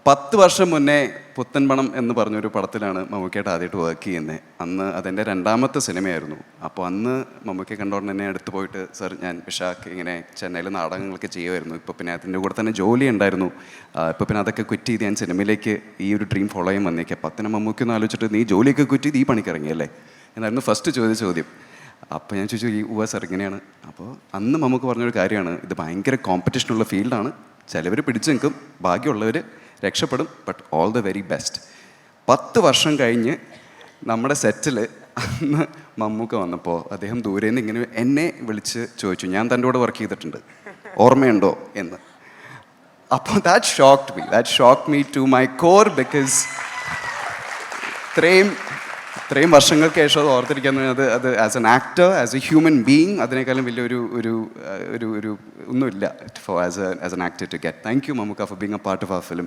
10 വർഷം മുന്നേ പുത്തൻപണം എന്ന് പറഞ്ഞൊരു പടത്തിലാണ് മമ്മൂക്കയായിട്ട് ആദ്യമായിട്ട് വർക്ക് ചെയ്യുന്നത്. അന്ന് അതെൻ്റെ 2ാമത്തെ സിനിമയായിരുന്നു. അപ്പോൾ അന്ന് മമ്മൂക്കയെ കണ്ടോണ്ട് തന്നെ അടുത്ത് പോയിട്ട്, സർ ഞാൻ വിശാഖ് ഇങ്ങനെ ചെന്നൈയിൽ നാടകങ്ങളൊക്കെ ചെയ്യുമായിരുന്നു, ഇപ്പോൾ പിന്നെ അതിൻ്റെ കൂടെ തന്നെ ജോലി ഉണ്ടായിരുന്നു, ഇപ്പോൾ പിന്നെ അതൊക്കെ ക്വിറ്റ് ചെയ്ത് ഞാൻ സിനിമയിലേക്ക് ഈ ഒരു ഡ്രീം ഫോളോ ചെയ്യാൻ വന്നേക്കാം. അപ്പോൾ അതിനെ മമ്മൂക്കി ഒന്ന് ആലോചിച്ചിട്ട്, നീ ജോലിയൊക്കെ ക്വിറ്റ് ചെയ്ത് ഈ പണിക്ക് ഇറങ്ങിയല്ലേ എന്നായിരുന്നു ഫസ്റ്റ് ചോദ്യം. അപ്പോൾ ഞാൻ ചോദിച്ചു, ഈ സർ ഇങ്ങനെയാണ്. അപ്പോൾ അന്ന് നമുക്ക് പറഞ്ഞൊരു കാര്യമാണ്, ഇത് ഭയങ്കര കോമ്പറ്റീഷനുള്ള ഫീൽഡാണ്, ചിലവർ പിടിച്ചു നിൽക്കും, ഭാഗ്യമുള്ളവർ രക്ഷപ്പെടും, but all the very best. 10 വർഷം കഴിഞ്ഞ് നമ്മുടെ സെറ്റിൽ അന്ന് മമ്മൂക്ക വന്നപ്പോൾ അദ്ദേഹം ദൂരെ നിന്ന് ഇങ്ങനെ എന്നെ വിളിച്ച് ചോദിച്ചു, ഞാൻ തൻ്റെ കൂടെ വർക്ക് ചെയ്തിട്ടുണ്ട്, ഓർമ്മയുണ്ടോ എന്ന്. അപ്പോൾ that shocked me to my core, because ഇത്രയും വർഷങ്ങൾക്ക് ശേഷം അത് ഓർത്തിരിക്കാന്ന് പറഞ്ഞാൽ അത് as an actor, as a human being, അതിനേക്കാളും വലിയൊരു ഒന്നുമില്ല as an actor to get. Thank you Mammukka for being a part of our film.